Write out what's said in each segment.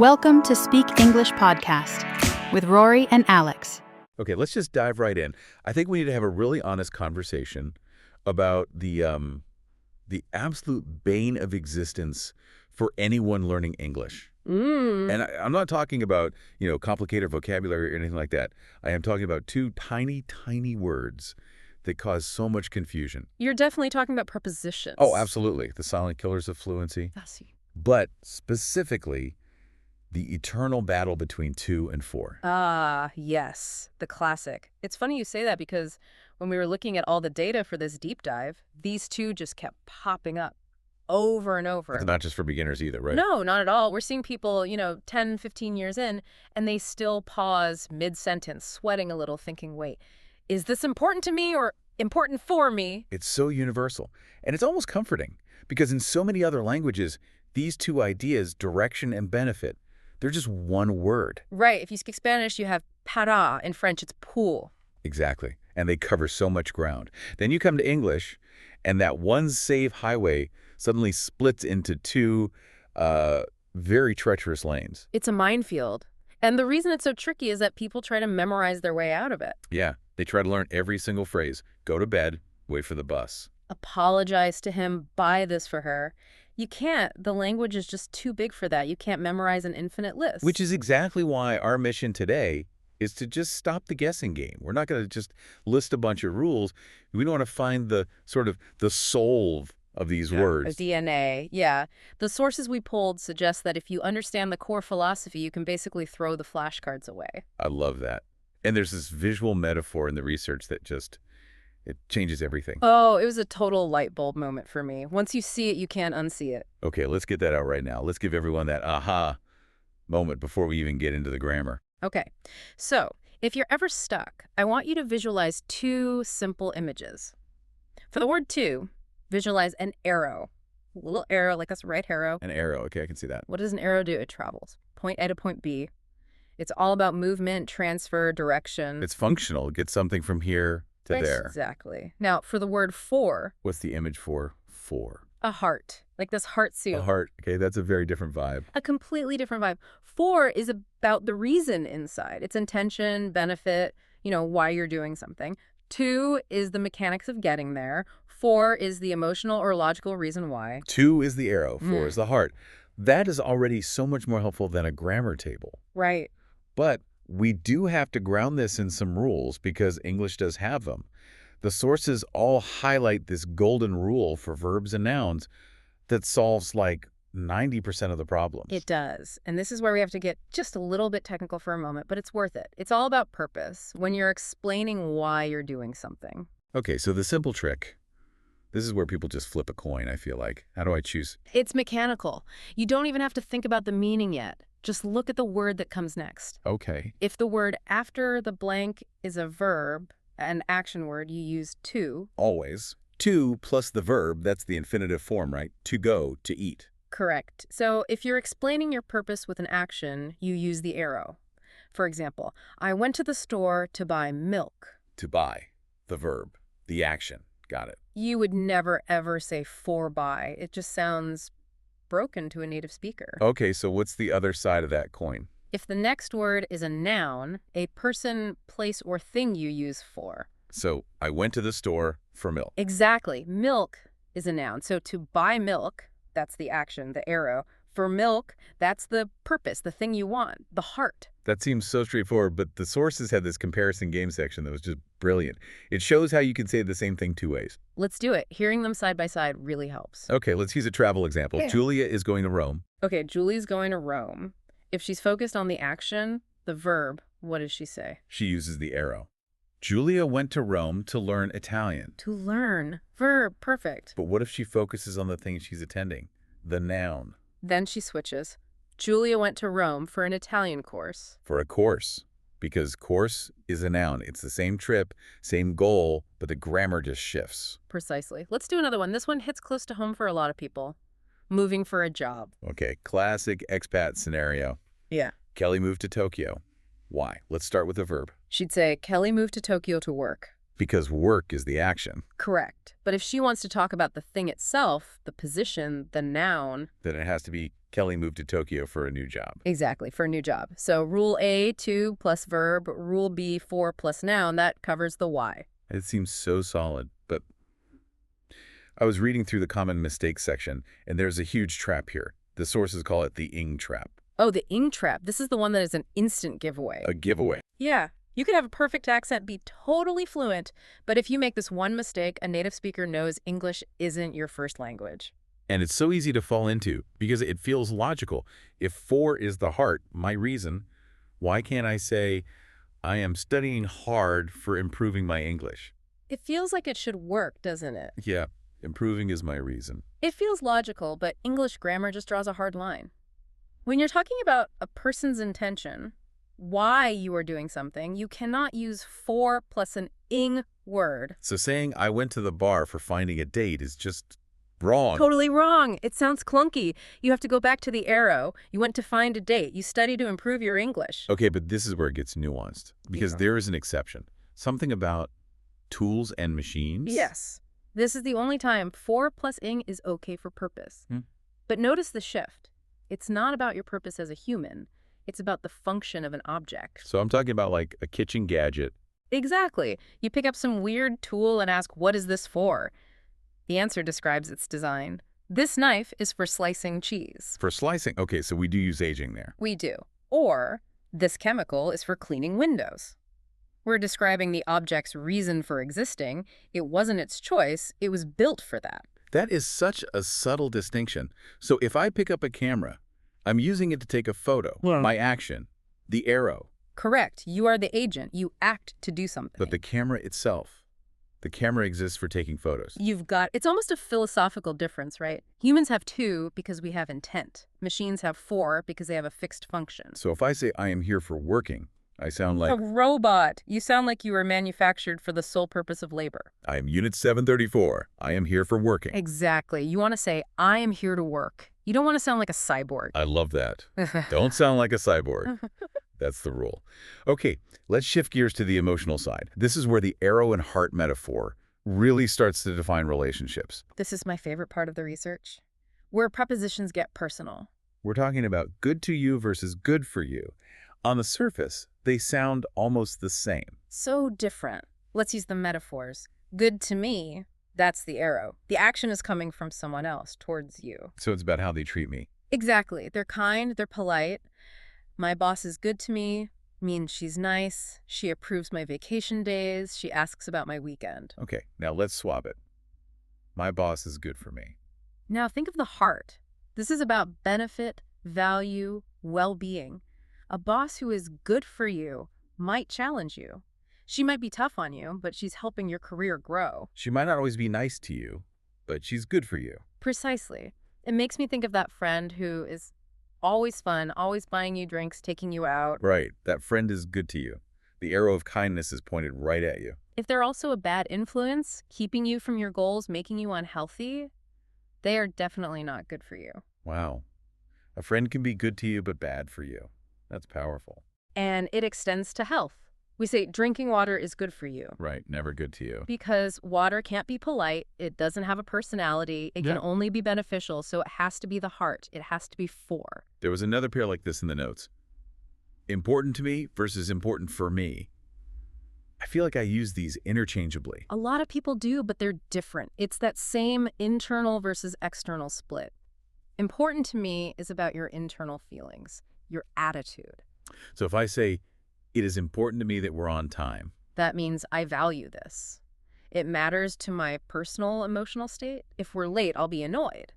Welcome to Speak English Podcast with Rory and Alex. Okay, let's just dive right in. I think we need to have a really honest conversation about the absolute bane of existence for anyone learning English. And I'm not talking about, complicated vocabulary or anything like that. I am talking about two tiny, tiny words that cause so much confusion. You're definitely talking about prepositions. Oh, absolutely. The silent killers of fluency. But specifically, the eternal battle between 2 and 4. Ah, yes. The classic. It's funny you say that because when we were looking at all the data for this deep dive, these two just kept popping up over and over. It's not just for beginners either, right? No, not at all. We're seeing people, 10, 15 years in, and they still pause mid-sentence, sweating a little, thinking, wait, is this important to me or important for me? It's so universal. And it's almost comforting because in so many other languages, these two ideas, direction and benefit, they're just one word. Right. If you speak Spanish, you have para. In French, it's pool. Exactly. And they cover so much ground. Then you come to English, and that one safe highway suddenly splits into two very treacherous lanes. It's a minefield. And the reason it's so tricky is that people try to memorize their way out of it. Yeah. They try to learn every single phrase. Go to bed, wait for the bus. Apologize to him, buy this for her. You can't. The language is just too big for that. You can't memorize an infinite list. Which is exactly why our mission today is to just stop the guessing game. We're not going to just list a bunch of rules. We want to find the soul of these words. DNA, yeah. The sources we pulled suggest that if you understand the core philosophy, you can basically throw the flashcards away. I love that. And there's this visual metaphor in the research that it changes everything. Oh, it was a total light bulb moment for me. Once you see it, you can't unsee it. Okay, let's get that out right now. Let's give everyone that aha moment before we even get into the grammar. Okay, so if you're ever stuck, I want you to visualize two simple images. For the word to, visualize an arrow. A little arrow, like that's a right arrow. An arrow, okay, I can see that. What does an arrow do? It travels. Point A to point B. It's all about movement, transfer, direction. It's functional. It gets something from here to there. Exactly. Now, for the word for. What's the image for? For. A heart. Like this heart suit. A heart. Okay, that's a very different vibe. A completely different vibe. For is about the reason inside. It's intention, benefit, why you're doing something. To is the mechanics of getting there. For is the emotional or logical reason why. To is the arrow. For is the heart. That is already so much more helpful than a grammar table. Right. But we do have to ground this in some rules because English does have them. The sources all highlight this golden rule for verbs and nouns that solves like 90% of the problems. It does. And this is where we have to get just a little bit technical for a moment, but it's worth it. It's all about purpose when you're explaining why you're doing something. Okay, so the simple trick. This is where people just flip a coin, I feel like. How do I choose? It's mechanical. You don't even have to think about the meaning yet. Just look at the word that comes next. Okay. If the word after the blank is a verb, an action word, you use to. Always. To plus the verb, that's the infinitive form, right? To go, to eat. Correct. So if you're explaining your purpose with an action, you use the arrow. For example, I went to the store to buy milk. To buy, the verb, the action. Got it. You would never, ever say for buy. It just sounds broken to a native speaker. Okay, so what's the other side of that coin? If the next word is a noun, a person, place, or thing you use for. So I went to the store for milk. Exactly. Milk is a noun. So to buy milk, that's the action, the arrow. For milk, that's the purpose, the thing you want, the heart. That seems so straightforward, but the sources had this comparison game section that was just brilliant. It shows how you can say the same thing two ways. Let's do it. Hearing them side by side really helps. Okay, let's use a travel example. Yeah. Julia is going to Rome. Okay, Julie's going to Rome. If she's focused on the action, the verb, what does she say? She uses the arrow. Julia went to Rome to learn Italian. To learn. Verb, perfect. But what if she focuses on the thing she's attending? The noun. Then she switches. Julia went to Rome for an Italian course. For a course. Because course is a noun. It's the same trip, same goal, but the grammar just shifts. Precisely. Let's do another one. This one hits close to home for a lot of people. Moving for a job. Okay, classic expat scenario. Yeah. Kelly moved to Tokyo. Why? Let's start with the verb. She'd say, Kelly moved to Tokyo to work. Because work is the action. Correct. But if she wants to talk about the thing itself, the position, the noun. Then it has to be Kelly moved to Tokyo for a new job. Exactly, for a new job. So rule A, to plus verb, rule B, for plus noun, that covers the why. It seems so solid, but I was reading through the common mistakes section, and there's a huge trap here. The sources call it the ing trap. Oh, the ing trap. This is the one that is an instant giveaway. A giveaway. Yeah. You could have a perfect accent, be totally fluent, but if you make this one mistake, a native speaker knows English isn't your first language. And it's so easy to fall into because it feels logical. If for is the heart, my reason, why can't I say, I am studying hard for improving my English? It feels like it should work, doesn't it? Yeah, improving is my reason. It feels logical, but English grammar just draws a hard line. When you're talking about a person's intention, why you are doing something, you cannot use for plus an ing word. So saying I went to the bar for finding a date is just wrong. Totally wrong. It sounds clunky. You have to go back to the arrow. You went to find a date. You study to improve your English. Okay, but this is where it gets nuanced because there is an exception. Something about tools and machines. Yes. This is the only time for plus ing is okay for purpose. But notice the shift. It's not about your purpose as a human. It's about the function of an object. So I'm talking about like a kitchen gadget. Exactly. You pick up some weird tool and ask, what is this for? The answer describes its design. This knife is for slicing cheese. For slicing? Okay, so we do use aging there. We do. Or, this chemical is for cleaning windows. We're describing the object's reason for existing. It wasn't its choice. It was built for that. That is such a subtle distinction. So if I pick up a camera, I'm using it to take a photo. My action, the arrow. Correct. You are the agent. You act to do something. But the camera itself, the camera exists for taking photos. It's almost a philosophical difference, right? Humans have two because we have intent. Machines have four because they have a fixed function. So if I say I am here for working, I sound like a robot. You sound like you were manufactured for the sole purpose of labor. I am Unit 734. I am here for working. Exactly. You want to say, I am here to work. You don't want to sound like a cyborg. I love that. Don't sound like a cyborg. That's the rule. Okay, let's shift gears to the emotional side. This is where the arrow and heart metaphor really starts to define relationships. This is my favorite part of the research, where prepositions get personal. We're talking about good to you versus good for you. On the surface, they sound almost the same. So different. Let's use the metaphors. Good to me, that's the arrow. The action is coming from someone else towards you. So it's about how they treat me. Exactly. They're kind, they're polite. My boss is good to me, means she's nice. She approves my vacation days. She asks about my weekend. Okay, now let's swap it. My boss is good for me. Now think of the heart. This is about benefit, value, well-being. A boss who is good for you might challenge you. She might be tough on you, but she's helping your career grow. She might not always be nice to you, but she's good for you. Precisely. It makes me think of that friend who is always fun, always buying you drinks, taking you out. Right. That friend is good to you. The arrow of kindness is pointed right at you. If they're also a bad influence, keeping you from your goals, making you unhealthy, they are definitely not good for you. Wow. A friend can be good to you, but bad for you. That's powerful. And it extends to health. We say drinking water is good for you. Right, never good to you. Because water can't be polite. It doesn't have a personality. It can only be beneficial, so it has to be the heart. It has to be for. There was another pair like this in the notes. Important to me versus important for me. I feel like I use these interchangeably. A lot of people do, but they're different. It's that same internal versus external split. Important to me is about your internal feelings, your attitude. So if I say, it is important to me that we're on time. That means I value this. It matters to my personal emotional state. If we're late, I'll be annoyed.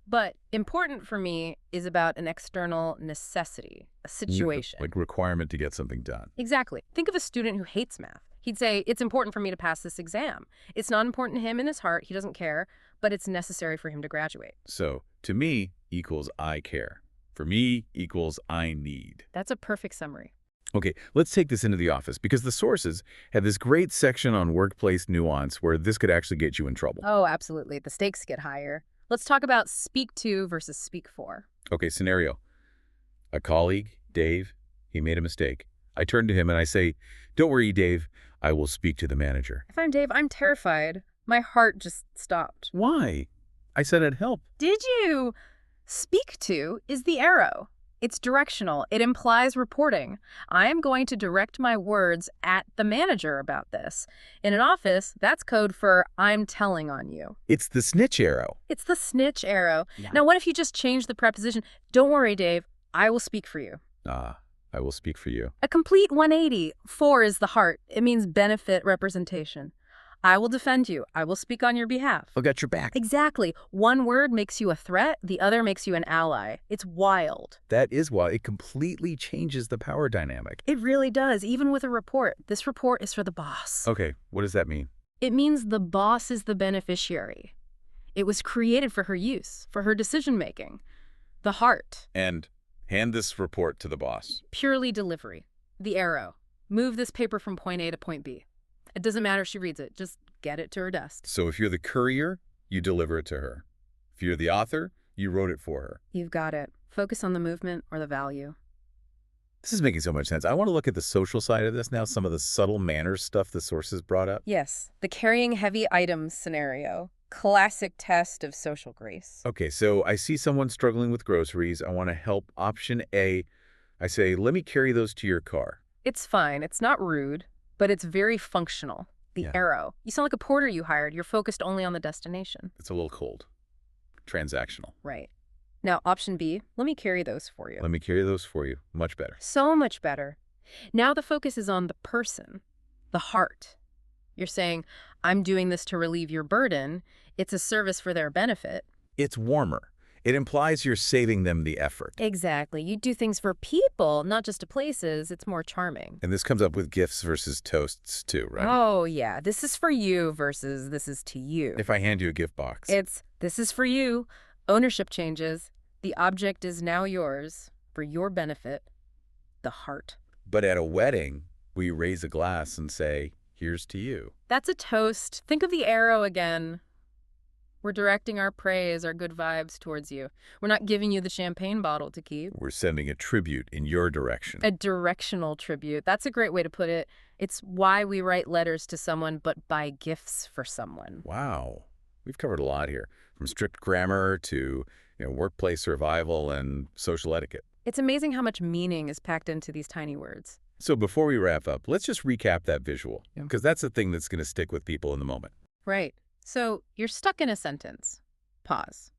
But important for me is about an external necessity, a situation. Like requirement to get something done. Exactly. Think of a student who hates math. He'd say, it's important for me to pass this exam. It's not important to him in his heart. He doesn't care, but it's necessary for him to graduate. So to me equals I care. For me equals I need. That's a perfect summary. Okay, let's take this into the office because the sources have this great section on workplace nuance where this could actually get you in trouble. Oh, absolutely. The stakes get higher. Let's talk about speak to versus speak for. Okay, scenario. A colleague, Dave, he made a mistake. I turn to him and I say, don't worry, Dave, I will speak to the manager. If I'm Dave, I'm terrified. My heart just stopped. Why? I said I'd help. Did you? Speak to is the arrow. It's directional. It implies reporting. I am going to direct my words at the manager about this. In an office, that's code for I'm telling on you. It's the snitch arrow. It's the snitch arrow. Yeah. Now, what if you just change the preposition? Don't worry, Dave. I will speak for you. I will speak for you. A complete 180. For is the heart. It means benefit representation. I will defend you. I will speak on your behalf. I've got your back. Exactly. One word makes you a threat. The other makes you an ally. It's wild. That is why it completely changes the power dynamic. It really does, even with a report. This report is for the boss. Okay, what does that mean? It means the boss is the beneficiary. It was created for her use, for her decision-making. The heart. And hand this report to the boss. Purely delivery. The arrow. Move this paper from point A to point B. It doesn't matter if she reads it. Just get it to her desk. So if you're the courier, you deliver it to her. If you're the author, you wrote it for her. You've got it. Focus on the movement or the value. This is making so much sense. I want to look at the social side of this now, some of the subtle manners stuff the sources brought up. Yes, the carrying heavy items scenario. Classic test of social grace. Okay, so I see someone struggling with groceries. I want to help. Option A, I say, let me carry those to your car. It's fine. It's not rude, but it's very functional. The arrow. You sound like a porter you hired. You're focused only on the destination. It's a little cold. Transactional. Right. Now, option B, let me carry those for you. Let me carry those for you. Much better. So much better. Now the focus is on the person, the heart. You're saying, I'm doing this to relieve your burden. It's a service for their benefit. It's warmer. It implies you're saving them the effort. Exactly. You do things for people, not just to places. It's more charming. And this comes up with gifts versus toasts too, right? Oh, yeah. This is for you versus this is to you. If I hand you a gift box. It's this is for you. Ownership changes. The object is now yours for your benefit. The heart. But at a wedding, we raise a glass and say, here's to you. That's a toast. Think of the arrow again. We're directing our praise, our good vibes towards you. We're not giving you the champagne bottle to keep. We're sending a tribute in your direction. A directional tribute. That's a great way to put it. It's why we write letters to someone but buy gifts for someone. Wow. We've covered a lot here, from strict grammar to workplace survival and social etiquette. It's amazing how much meaning is packed into these tiny words. So before we wrap up, let's just recap that visual, because that's the thing that's going to stick with people in the moment. Right. So you're stuck in a sentence. Pause.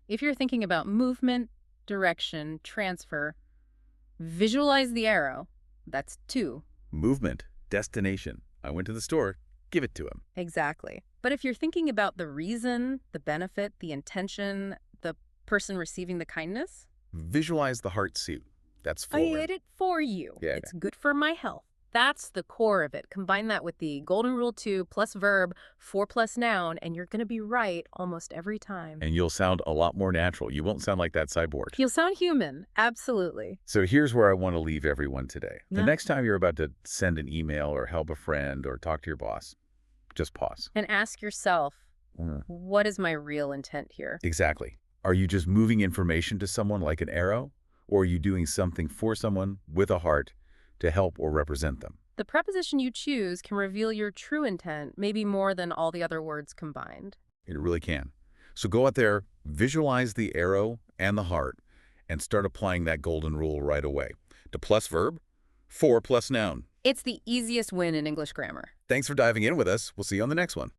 If you're thinking about movement, direction, transfer, visualize the arrow. That's two. Movement, destination. I went to the store. Give it to him. Exactly. But if you're thinking about the reason, the benefit, the intention, the person receiving the kindness. Visualize the heart suit. That's forward. I did it for you. Yeah, It's good for my health. That's the core of it. Combine that with the golden rule 2 plus verb, 4 plus noun, and you're going to be right almost every time. And you'll sound a lot more natural. You won't sound like that cyborg. You'll sound human. Absolutely. So here's where I want to leave everyone today. The Yeah. next time you're about to send an email or help a friend or talk to your boss, just pause. And ask yourself, what is my real intent here? Exactly. Are you just moving information to someone like an arrow? Or are you doing something for someone with a heart to help or represent them? The preposition you choose can reveal your true intent, maybe more than all the other words combined. It really can. So go out there, visualize the arrow and the heart, and start applying that golden rule right away. To plus verb, 4 plus noun. It's the easiest win in English grammar. Thanks for diving in with us. We'll see you on the next one.